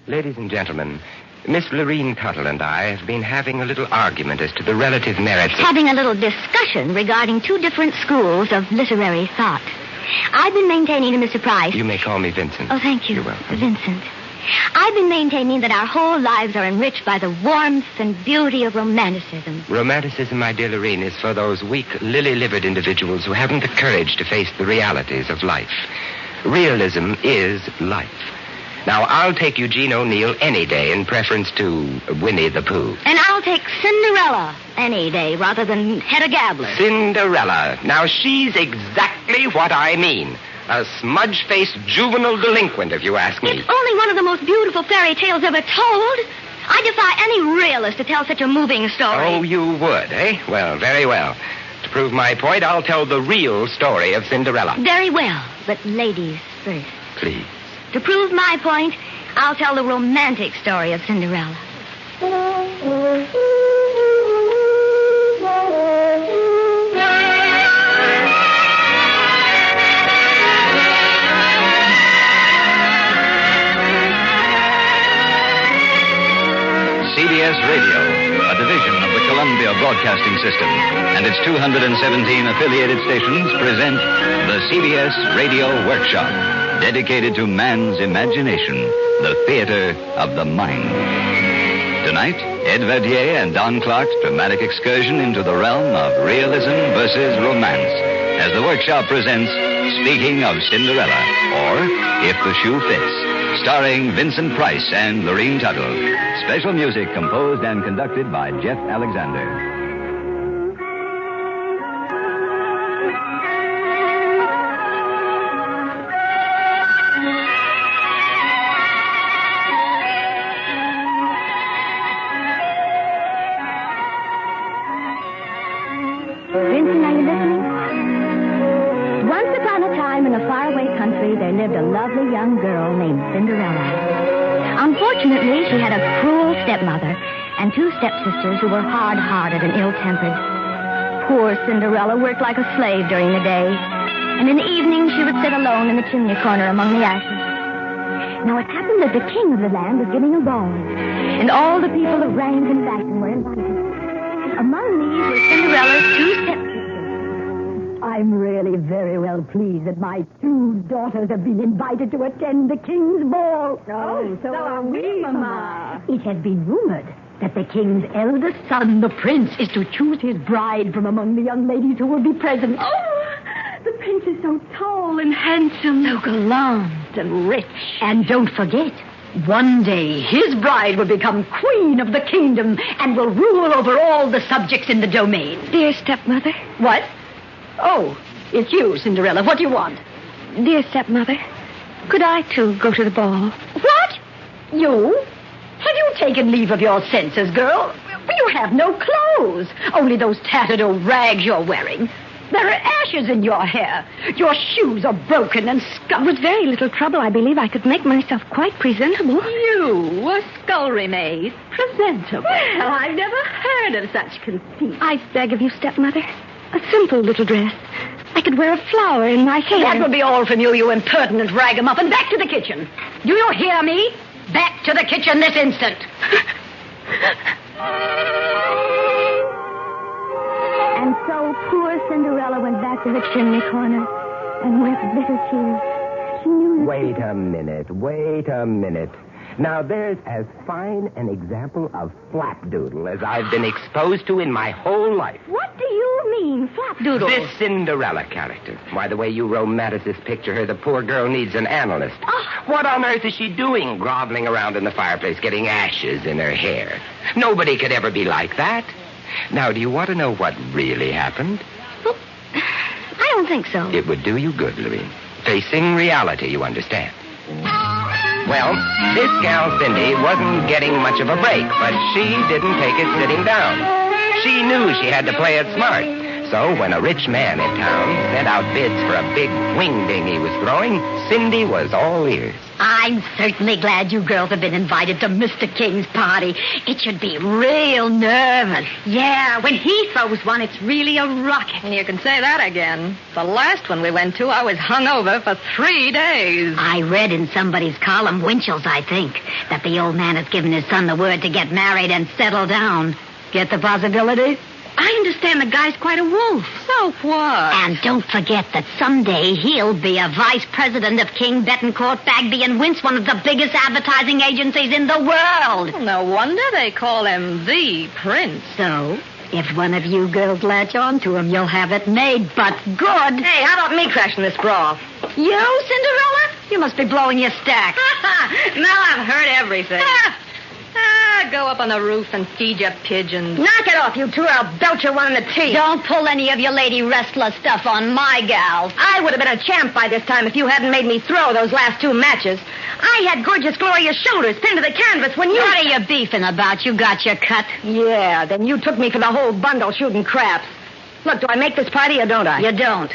Ladies and gentlemen, Miss Lorene Cuddle and I have been having a little argument as to the relative merits of... Having a little discussion regarding two different schools of literary thought. I've been maintaining to Mr. Price... You may call me Vincent. Oh, thank you. You're welcome. Vincent. I've been maintaining that our whole lives are enriched by the warmth and beauty of romanticism. Romanticism, my dear Lorene, is for those weak, lily-livered individuals who haven't the courage to face the realities of life. Realism is life. Now, I'll take Eugene O'Neill any day in preference to Winnie the Pooh. And I'll take Cinderella any day rather than Hedda Gabler. Cinderella. Now, she's exactly what I mean. A smudge-faced juvenile delinquent, if you ask me. It's only one of the most beautiful fairy tales ever told. I defy any realist to tell such a moving story. Oh, you would, eh? Well, very well. To prove my point, I'll tell the real story of Cinderella. Very well, but ladies first. Please. To prove my point, I'll tell the romantic story of Cinderella. CBS Radio, a division of the Columbia Broadcasting System, and its 217 affiliated stations present the CBS Radio Workshop, dedicated to man's imagination, the theater of the mind. Tonight, Ed Verdier and Don Clark's dramatic excursion into the realm of realism versus romance, as the workshop presents Speaking of Cinderella, or If the Shoe Fits, starring Vincent Price and Lorene Tuttle. Special music composed and conducted by Jeff Alexander. Vincent, are you listening? Once upon a time in a faraway country, there lived a lovely young girl named Cinderella. Unfortunately, she had a cruel stepmother and two stepsisters who were hard-hearted and ill-tempered. Poor Cinderella worked like a slave during the day, and in the evening she would sit alone in the chimney corner among the ashes. Now, it happened that the king of the land was giving a ball, and all the people of rank and fashion were invited. Among these were Cinderella's two stepsisters. I'm really very well pleased that my two daughters have been invited to attend the king's ball. Oh, so are we, Mama. It has been rumored that the king's eldest son, the prince, is to choose his bride from among the young ladies who will be present. Oh, the prince is so tall and handsome. So gallant and rich. And don't forget, one day his bride will become queen of the kingdom and will rule over all the subjects in the domain. Dear stepmother. What? Oh, it's you, Cinderella. What do you want? Dear stepmother, could I, too, go to the ball? What? You? Have you taken leave of your senses, girl? You have no clothes. Only those tattered old rags you're wearing. There are ashes in your hair. Your shoes are broken and scuffed. With very little trouble, I believe I could make myself quite presentable. You, a scullery maid, presentable. Well, I've never heard of such conceit. I beg of you, stepmother, a simple little dress. I could wear a flower in my hair. That will be all from you, you impertinent ragamuffin. Back to the kitchen. Do you hear me? Back to the kitchen this instant. And so poor Cinderella went back to her chimney corner and wept bitter tears. She knew... Wait a minute. Now, there's as fine an example of flapdoodle as I've been exposed to in my whole life. What do you mean, flapdoodle? This Cinderella character. Why, the way you romanticists picture her, the poor girl needs an analyst. What on earth is she doing groveling around in the fireplace getting ashes in her hair? Nobody could ever be like that. Now, do you want to know what really happened? Well, I don't think so. It would do you good, Lorene. Facing reality, you understand. Well, this gal Cindy wasn't getting much of a break, but she didn't take it sitting down. She knew she had to play it smart. So when a rich man in town sent out bids for a big wingding he was throwing, Cindy was all ears. I'm certainly glad you girls have been invited to Mr. King's party. It should be real nervous. Yeah, when he throws one, it's really a rocket. And you can say that again. The last one we went to, I was hungover for 3 days. I read in somebody's column, Winchell's, I think, that the old man has given his son the word to get married and settle down. Get the possibility? I understand the guy's quite a wolf. So what? And don't forget that someday he'll be a vice president of King, Bettencourt, Bagby, and Wince, one of the biggest advertising agencies in the world. Well, no wonder they call him the prince. So, if one of you girls latch on to him, you'll have it made, but good. Hey, how about me crashing this brawl? You, Cinderella? You must be blowing your stack. Now I've heard everything. Go up on the roof and feed your pigeons. Knock it off, you two, or I'll belt you one in the teeth. Don't pull any of your lady wrestler stuff on my gal. I would have been a champ by this time if you hadn't made me throw those last 2 matches. I had gorgeous glorious shoulders pinned to the canvas when you... What are you beefing about? You got your cut. Yeah, then you took me for the whole bundle shooting craps. Look, do I make this party or don't I? You don't.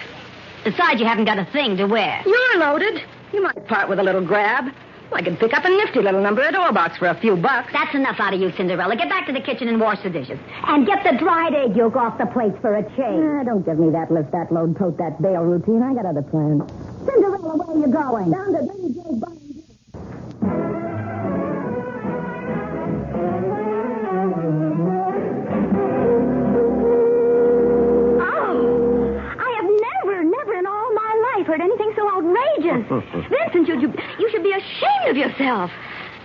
Besides, you haven't got a thing to wear. You're loaded. You might part with a little grab. I could pick up a nifty little number at Orbox for a few bucks. That's enough out of you, Cinderella. Get back to the kitchen and wash the dishes. And get the dried egg yolk off the plates for a change. Don't give me that lift, that load, tote that bale routine. I got other plans. Cinderella, where are you going? Down to Lady J. Bunny. Heard anything so outrageous. Vincent, you should be ashamed of yourself.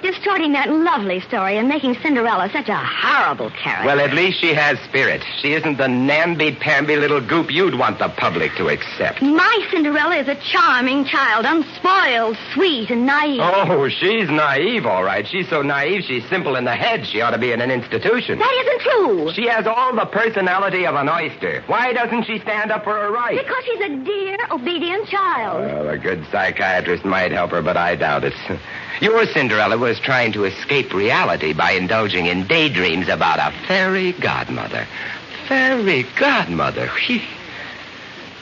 Distorting that lovely story and making Cinderella such a horrible character. Well, at least she has spirit. She isn't the namby-pamby little goop you'd want the public to accept. My Cinderella is a charming child, unspoiled, sweet, and naive. Oh, she's naive, all right. She's so naive, she's simple in the head. She ought to be in an institution. That isn't true. She has all the personality of an oyster. Why doesn't she stand up for her rights? Because she's a dear, obedient child. Well, a good psychiatrist might help her, but I doubt it. Your Cinderella was trying to escape reality by indulging in daydreams about a fairy godmother. Fairy godmother.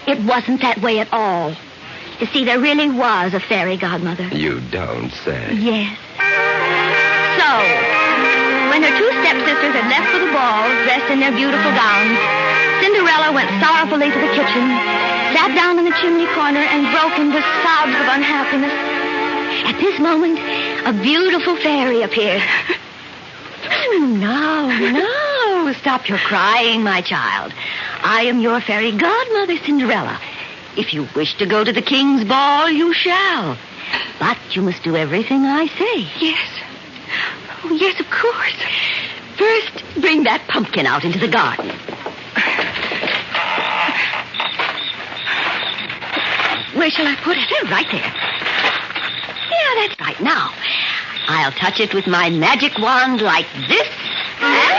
It wasn't that way at all. You see, there really was a fairy godmother. You don't say. Yes. So, when her 2 stepsisters had left for the ball, dressed in their beautiful gowns, Cinderella went sorrowfully to the kitchen, sat down in the chimney corner, and broke into sobs of unhappiness. At this moment, a beautiful fairy appeared. No. Stop your crying, my child. I am your fairy godmother, Cinderella. If you wish to go to the king's ball, you shall. But you must do everything I say. Yes. Oh, yes, of course. First, bring that pumpkin out into the garden. Where shall I put it? There, right there. Yeah, that's right. Now, I'll touch it with my magic wand like this. There.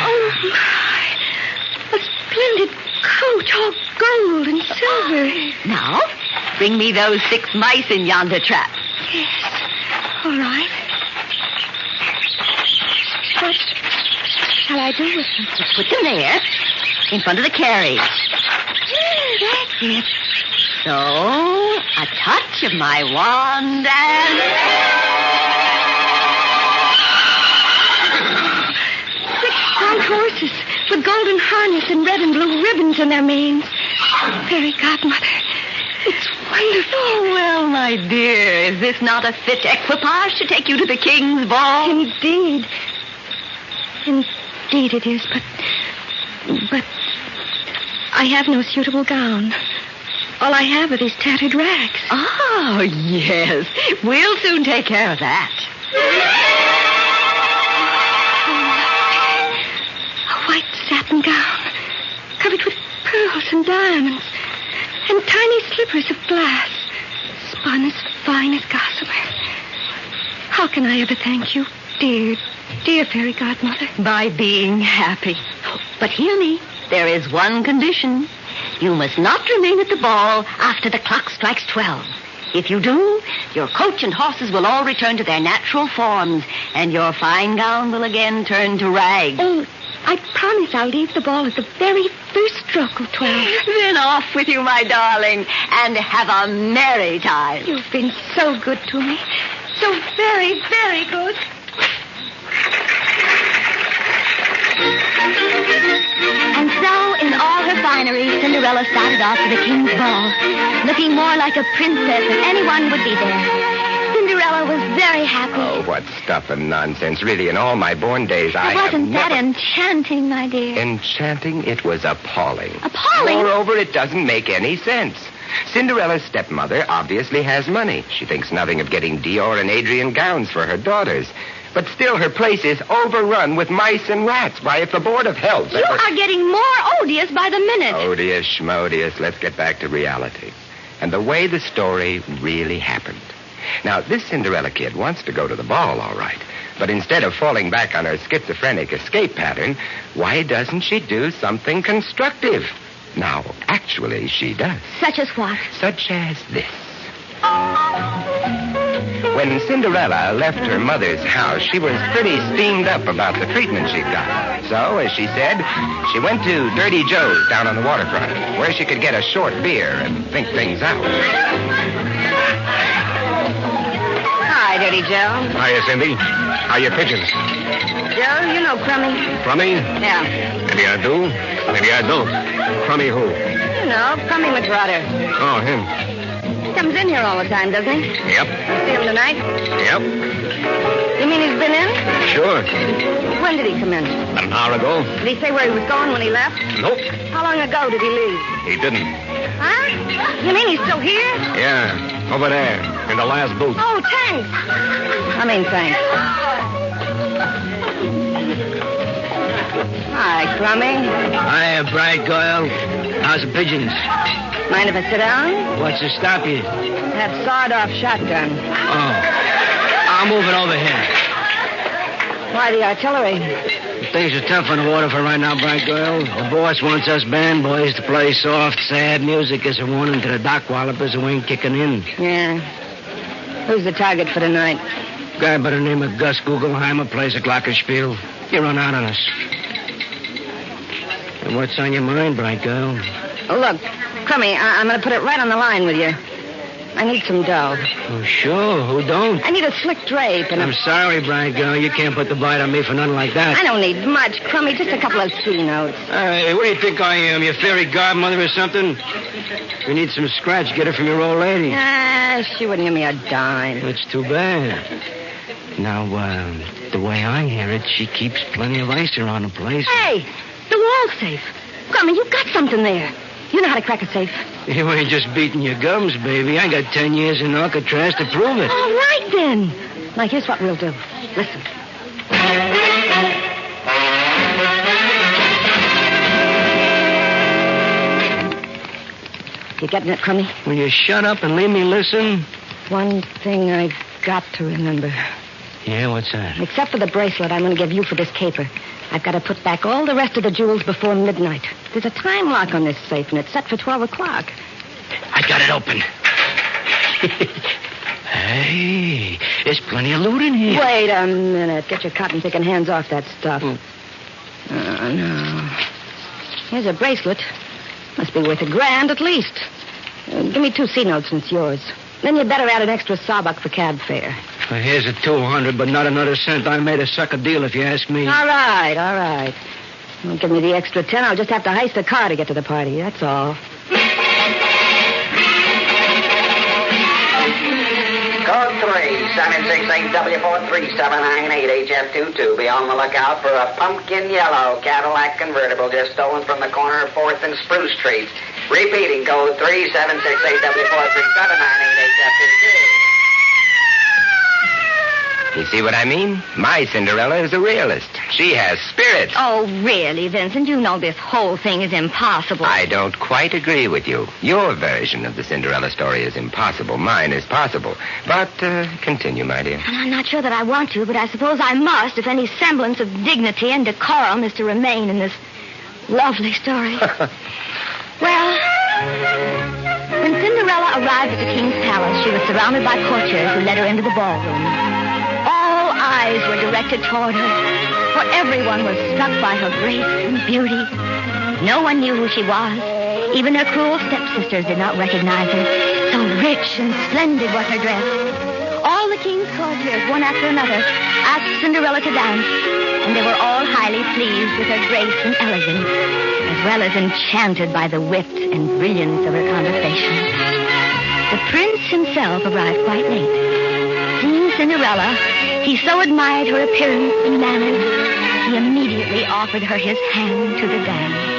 Oh, my. A splendid coat, all gold and silver. Now, bring me those 6 mice in yonder trap. Yes. All right. What shall I do with them? Just put them there, in front of the carriage. That's it. So, a touch of my wand and... 6 white horses with golden harness and red and blue ribbons in their manes. Fairy godmother, it's wonderful. Oh, well, my dear, is this not a fit equipage to take you to the king's ball? Indeed. Indeed it is, but I have no suitable gown. All I have are these tattered rags. Oh, yes. We'll soon take care of that. A white satin gown, covered with pearls and diamonds, and tiny slippers of glass, spun as fine as gossamer. How can I ever thank you, dear, dear fairy godmother? By being happy. But hear me. There is one condition. You must not remain at the ball after the clock strikes 12. If you do, your coach and horses will all return to their natural forms, and your fine gown will again turn to rags. Oh, I promise I'll leave the ball at the very first stroke of 12. Then off with you, my darling, and have a merry time. You've been so good to me. So very, very good. And so, in all her finery, Cinderella started off for the king's ball, looking more like a princess than anyone would be there. Cinderella was very happy. Oh, what stuff and nonsense. Really, in all my born days, Wasn't that enchanting, my dear? Enchanting? It was appalling. Appalling? Moreover, it doesn't make any sense. Cinderella's stepmother obviously has money. She thinks nothing of getting Dior and Adrian gowns for her daughters. But still, her place is overrun with mice and rats. Why, if the Board of Health... You are getting more odious by the minute. Odious, schmodious. Let's get back to reality. And the way the story really happened. Now, this Cinderella kid wants to go to the ball, all right. But instead of falling back on her schizophrenic escape pattern, why doesn't she do something constructive? Now, actually, she does. Such as what? Such as this. When Cinderella left her mother's house, she was pretty steamed up about the treatment she'd got. So, as she said, she went to Dirty Joe's down on the waterfront, where she could get a short beer and think things out. Hi, Dirty Joe. Hiya, Cindy. How are your pigeons? Joe, you know Crummy. Crummy? Yeah. Maybe I do. Maybe I don't. Crummy who? You know, Crummy McGrutter. Oh, him. He comes in here all the time, doesn't he? Yep. See him tonight? Yep. You mean he's been in? Sure. When did he come in? An hour ago. Did he say where he was going when he left? Nope. How long ago did he leave? He didn't. Huh? You mean he's still here? Yeah. Over there. In the last booth. Oh, thanks. Thanks. Hi, Crummy. Hiya, bright girl. How's the pigeons? Mind if I sit down? What's to stop you? That sawed-off shotgun. Oh. I'll move it over here. Why the artillery? Things are tough on the water for right now, bright girl. The boss wants us band boys to play soft, sad music as a warning to the dock wallopers who ain't kicking in. Yeah. Who's the target for tonight? Guy by the name of Gus Gugelheimer plays a glockenspiel. You run out on us. And what's on your mind, bright girl? Oh, look, Crummy, I'm going to put it right on the line with you. I need some dough. Oh, sure. Who don't? I need a slick drape and I'm sorry, bright girl. You can't put the bite on me for nothing like that. I don't need much, Crummy. Just a couple of C notes. What do you think I am? Your fairy godmother or something? If you need some scratch, get it from your old lady. She wouldn't give me a dime. That's too bad. Now, the way I hear it, she keeps plenty of ice around the place. Hey, the wall safe. Crummy, you've got something there. You know how to crack a safe. You ain't just beating your gums, baby. I got 10 years in Alcatraz to prove it. All right, then. Now, here's what we'll do. Listen. You getting it, Crummy? Will you shut up and leave me listen? One thing I've got to remember. Yeah, what's that? Except for the bracelet I'm going to give you for this caper. I've got to put back all the rest of the jewels before midnight. There's a time lock on this safe, and it's set for 12 o'clock. I got it open. Hey, there's plenty of loot in here. Wait a minute. Get your cotton-picking hands off that stuff. Oh, no. Here's a bracelet. Must be worth $1,000 at least. Give me 2 C notes and it's yours. Then you'd better add an extra sawbuck for cab fare. Well, here's a 200, but not another cent. I made a sucker deal, if you ask me. All right. Don't give me the extra 10. I'll just have to heist a car to get to the party. That's all. Code 3-768-W43798-HF22. Be on the lookout for a pumpkin yellow Cadillac convertible just stolen from the corner of 4th and Spruce Street. Repeating, code 3-768-W43798-HF22. You see what I mean? My Cinderella is a realist. She has spirits. Oh, really, Vincent? You know this whole thing is impossible. I don't quite agree with you. Your version of the Cinderella story is impossible. Mine is possible. But continue, my dear. And I'm not sure that I want to, but I suppose I must if any semblance of dignity and decorum is to remain in this lovely story. Well, when Cinderella arrived at the king's palace, she was surrounded by courtiers who led her into the ballroom. All eyes were directed toward her, for everyone was struck by her grace and beauty. No one knew who she was. Even her cruel stepsisters did not recognize her. So rich and splendid was her dress. All the king's courtiers, one after another, asked Cinderella to dance, and they were all highly pleased with her grace and elegance, as well as enchanted by the wit and brilliance of her conversation. The prince himself arrived quite late. Seeing Cinderella, he so admired her appearance and manners, he immediately offered her his hand to the dance.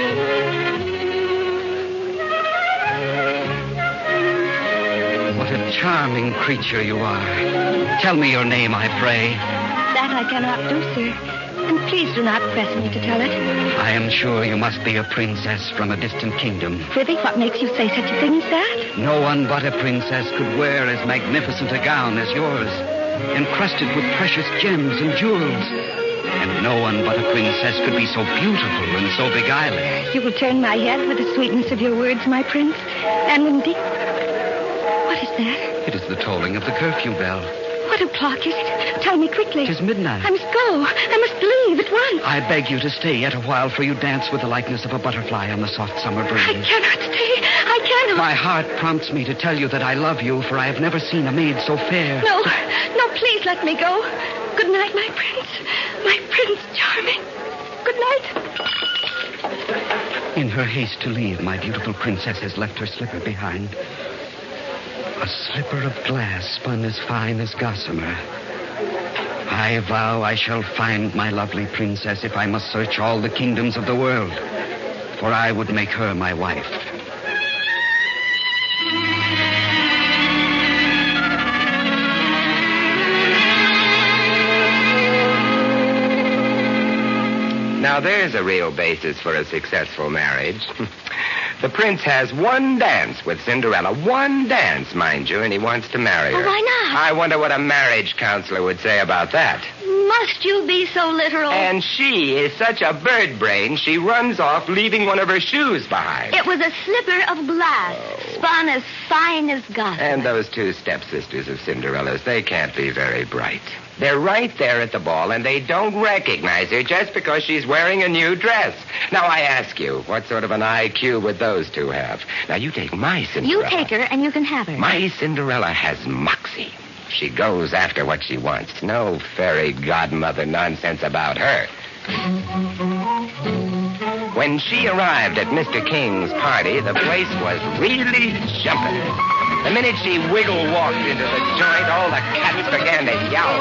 What a charming creature you are. Tell me your name, I pray. That I cannot do, sir. And please do not press me to tell it. I am sure you must be a princess from a distant kingdom. Prithee, what makes you say such a thing as that? No one but a princess could wear as magnificent a gown as yours, encrusted with precious gems and jewels. And no one but a princess could be so beautiful and so beguiling. You will turn my head with the sweetness of your words, my prince. And indeed... What is that? It is the tolling of the curfew bell. What o'clock is it? Tell me quickly. It is midnight. I must go. I must leave at once. I beg you to stay yet a while, for you dance with the likeness of a butterfly on the soft summer breeze. I cannot stay. I cannot. My heart prompts me to tell you that I love you, for I have never seen a maid so fair. No, please let me go. Good night, my prince. My prince charming. Good night. In her haste to leave, my beautiful princess has left her slipper behind. A slipper of glass spun as fine as gossamer. I vow I shall find my lovely princess if I must search all the kingdoms of the world, for I would make her my wife. Now, there's a real basis for a successful marriage. The prince has one dance with Cinderella. One dance, mind you, and he wants to marry her. Oh, why not? I wonder what a marriage counselor would say about that. Must you be so literal? And she is such a bird brain, she runs off leaving one of her shoes behind. It was a slipper of glass, spun as fine as gossamer. And those two stepsisters of Cinderella's, they can't be very bright. They're right there at the ball, and they don't recognize her just because she's wearing a new dress. Now, I ask you, what sort of an IQ would those two have? Now, you take my Cinderella. You take her, and you can have her. My Cinderella has moxie. She goes after what she wants. No fairy godmother nonsense about her. When she arrived at Mr. King's party, the place was really jumping. The minute she wiggle-walked into the joint, all the cats began to yowl.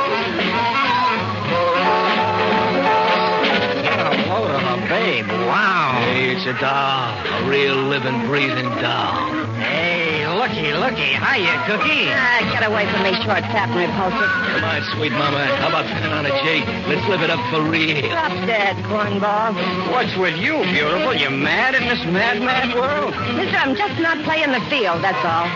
What a load of a babe. Wow. Hey, it's a doll. A real living, breathing doll. Hey, looky. Hiya, Cookie. Get away from me, short, fat, and repulsive. Come on, sweet mama. How about pinning on a G? Let's live it up for real. Drop dead, cornball. What's with you, beautiful? You mad in this mad world? Mister, I'm just not playing the field, that's all.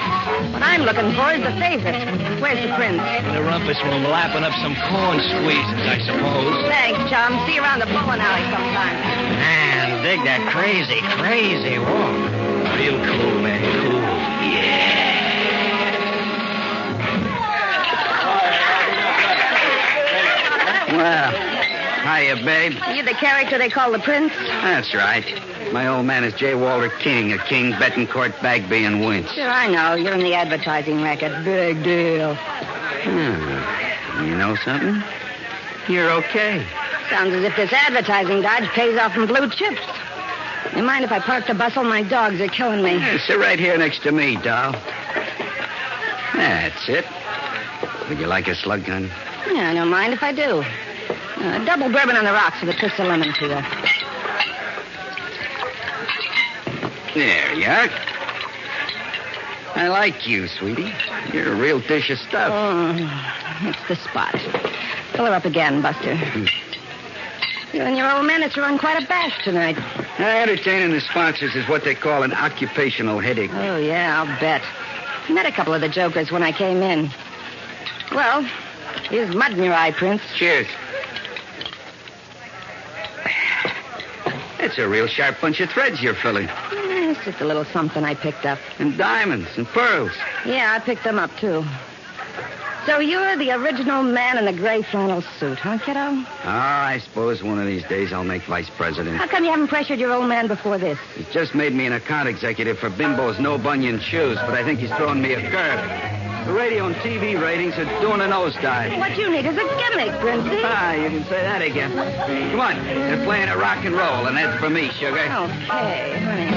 What I'm looking for is the favorite. Where's the prince? In the rumpus room, lapping up some corn squeezes, I suppose. Thanks, chum. See you around the bowling alley sometime. Man, dig that crazy walk. Real cool, man. Cool. Well, hiya, babe. You the character they call the prince? That's right. My old man is J. Walter King, a King, Betancourt, Bagby, and Winch. Sure, I know. You're in the advertising racket. Big deal. You know something? You're okay. Sounds as if this advertising dodge pays off in blue chips. You mind if I park the bustle? My dogs are killing me. Yeah, sit right here next to me, doll. That's it. Would you like a slug gun? Yeah, I don't mind if I do. Double bourbon on the rocks with a twist of lemon to that. There you are. I like you, sweetie. You're a real dish of stuff. Oh, it's the spot. Fill her up again, Buster. You and your old man are throwing quite a bash tonight. Entertaining the sponsors is what they call an occupational headache. Oh, yeah, I'll bet. Met a couple of the jokers when I came in. Well, here's mud in your eye, Prince. Cheers. That's a real sharp bunch of threads you're filling. It's just a little something I picked up. And diamonds and pearls. Yeah, I picked them up, too. So you're the original man in the gray flannel suit, huh, kiddo? I suppose one of these days I'll make vice president. How come you haven't pressured your old man before this? He's just made me an account executive for Bimbo's no-bunion shoes, but I think he's throwing me a curve. The radio and TV ratings are doing a nosedive. What you need is a gimmick, Princey. Ah, you can say that again. Come on, they're playing a rock and roll, and that's for me, sugar. Okay, honey.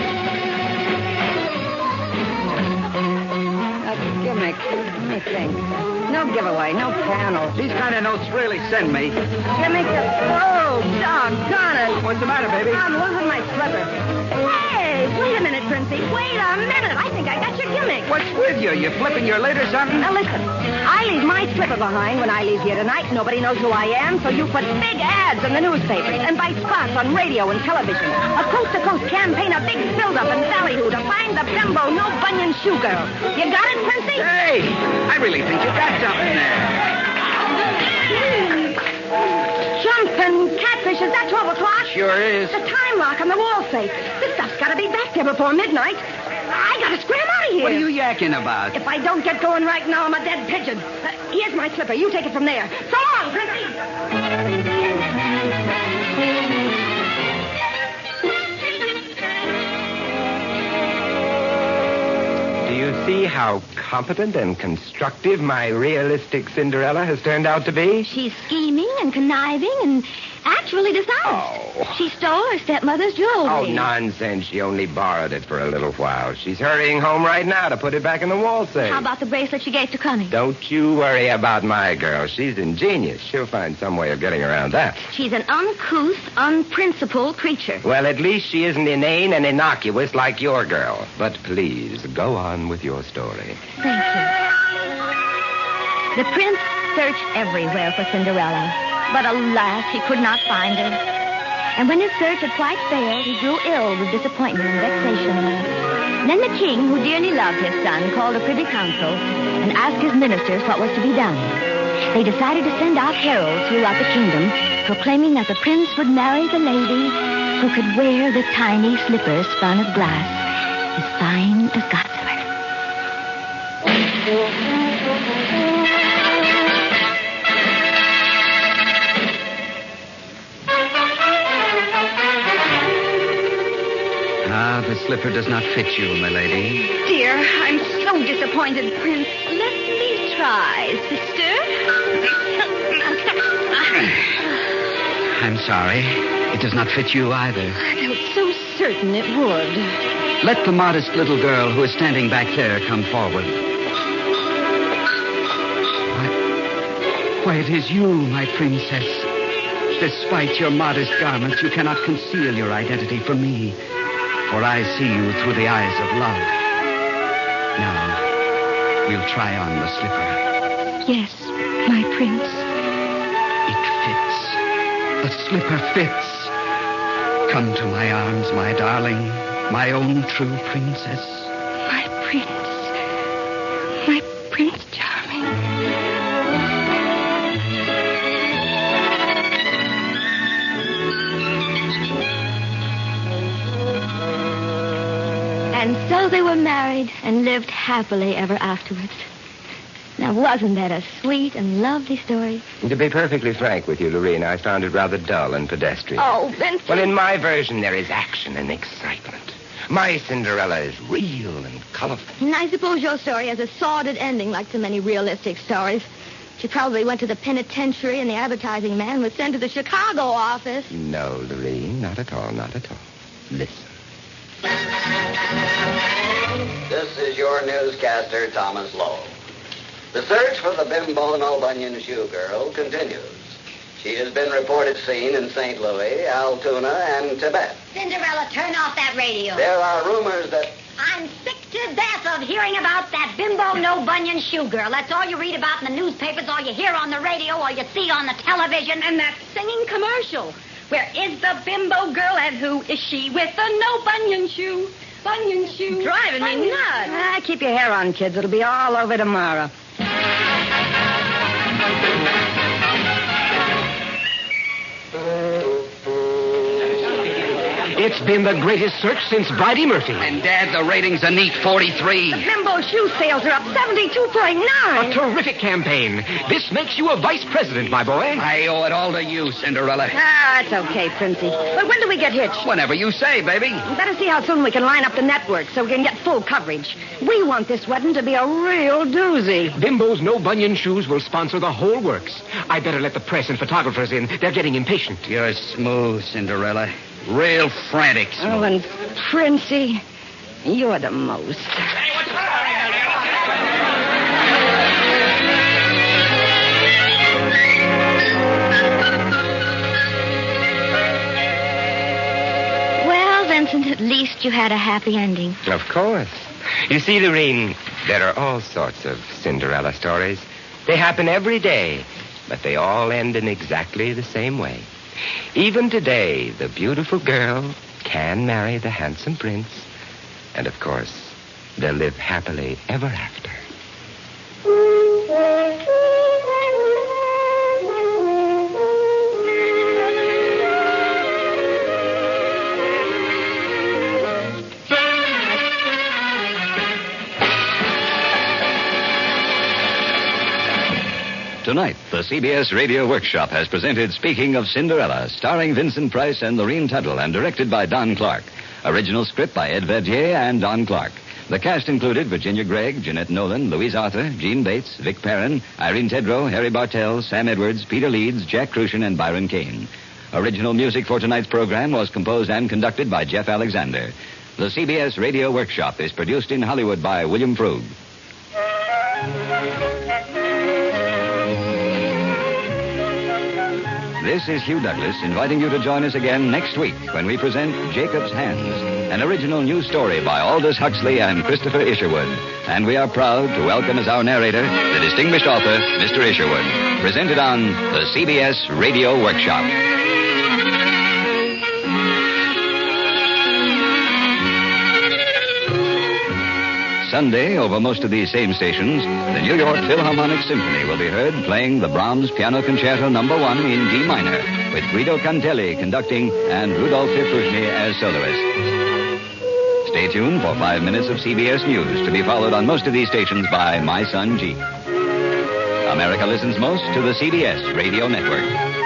A gimmick. Let me think. No giveaway, no panel. These kind of notes really send me. Gimmick oh, doggone it. What's the matter, baby? I'm losing my slipper. Hey, wait a minute, Princey. Wait a minute. I think I got your gimmick. What's with you? You flipping your lid or something? Now, listen. I leave my slipper behind when I leave here tonight. Nobody knows who I am, so you put big ads in the newspapers and by spots on radio and television. A coast-to-coast campaign, a big build-up and ballyhoo to find the bimbo no-bunion shoe girl. You got it, Princey? Hey, I really think you got something there. Jumping catfish, is that 12 o'clock? Sure is. The time lock on the wall safe. This stuff's got to be back there before midnight. I got to scram out of here. What are you yakking about? If I don't get going right now, I'm a dead pigeon. Here's my slipper. You take it from there. So long, Princey. Do you see how competent and constructive my realistic Cinderella has turned out to be? She's scheming and conniving and actually dishonest. Oh. She stole her stepmother's jewelry. Oh, nonsense. She only borrowed it for a little while. She's hurrying home right now to put it back in the wall safe. How about the bracelet she gave to Connie? Don't you worry about my girl. She's ingenious. She'll find some way of getting around that. She's an uncouth, unprincipled creature. Well, at least she isn't inane and innocuous like your girl. But please, go on with your story. Thank you. The prince searched everywhere for Cinderella, but alas, he could not find her. And when his search had quite failed, he grew ill with disappointment and vexation. Then the king, who dearly loved his son, called a privy council and asked his ministers what was to be done. They decided to send out heralds throughout the kingdom, proclaiming that the prince would marry the lady who could wear the tiny slippers spun of glass, as fine as gossamer. The slipper does not fit you, my lady. Dear, I'm so disappointed, Prince. Let me try, sister. I'm sorry. It does not fit you either. I was so certain it would. Let the modest little girl who is standing back there come forward. Why, it is you, my princess. Despite your modest garments, you cannot conceal your identity from me. For I see you through the eyes of love. Now, we'll try on the slipper. Yes, my prince. It fits. The slipper fits. Come to my arms, my darling, my own true princess. My prince. My Prince Charming. And so they were married and lived happily ever afterwards. Now, wasn't that a sweet and lovely story? To be perfectly frank with you, Lorene, I found it rather dull and pedestrian. Oh, Vincent. Well, in my version, there is action and excitement. My Cinderella is real and colorful. And I suppose your story has a sordid ending like so many realistic stories. She probably went to the penitentiary and the advertising man was sent to the Chicago office. No, Lorene, not at all, not at all. Listen. This is your newscaster, Thomas Lowe. The search for the Bimbo No Bunion Shoe Girl continues. She has been reported seen in St. Louis, Altoona, and Tibet. Cinderella, turn off that radio. There are rumors that... I'm sick to death of hearing about that Bimbo No Bunion Shoe Girl. That's all you read about in the newspapers, all you hear on the radio, all you see on the television, and that singing commercial. Where is the Bimbo girl and who is she with the no bunion shoe? Bunion shoe. Driving me nuts. Keep your hair on, kids. It'll be all over tomorrow. It's been the greatest search since Bridie Murphy. And, Dad, the rating's a neat 43. The bimbo shoe sales are up 72.9. A terrific campaign. This makes you a vice president, my boy. I owe it all to you, Cinderella. Ah, it's okay, Princey. But when do we get hitched? Whenever you say, baby. We better see how soon we can line up the network so we can get full coverage. We want this wedding to be a real doozy. Bimbo's No Bunyan Shoes will sponsor the whole works. I better let the press and photographers in. They're getting impatient. You're smooth, Cinderella. Real frantic smooth. Oh, and Princey, you're the most. Well, Vincent, at least you had a happy ending. Of course. You see, Lorene, there are all sorts of Cinderella stories. They happen every day, but they all end in exactly the same way. Even today, the beautiful girl can marry the handsome prince. And, of course, they'll live happily ever after. Tonight, the CBS Radio Workshop has presented Speaking of Cinderella, starring Vincent Price and Lorene Tuttle, and directed by Don Clark. Original script by Ed Verdier and Don Clark. The cast included Virginia Gregg, Jeanette Nolan, Louise Arthur, Jean Bates, Vic Perrin, Irene Tedrow, Harry Bartell, Sam Edwards, Peter Leeds, Jack Crucian, and Byron Kane. Original music for tonight's program was composed and conducted by Jeff Alexander. The CBS Radio Workshop is produced in Hollywood by William Frug. This is Hugh Douglas inviting you to join us again next week when we present Jacob's Hands, an original new story by Aldous Huxley and Christopher Isherwood. And we are proud to welcome as our narrator the distinguished author, Mr. Isherwood, presented on the CBS Radio Workshop. Sunday, over most of these same stations, the New York Philharmonic Symphony will be heard playing the Brahms Piano Concerto No. 1 in D minor, with Guido Cantelli conducting and Rudolph Tirpushny as soloist. Stay tuned for 5 minutes of CBS News, to be followed on most of these stations by My Son G. America listens most to the CBS Radio Network.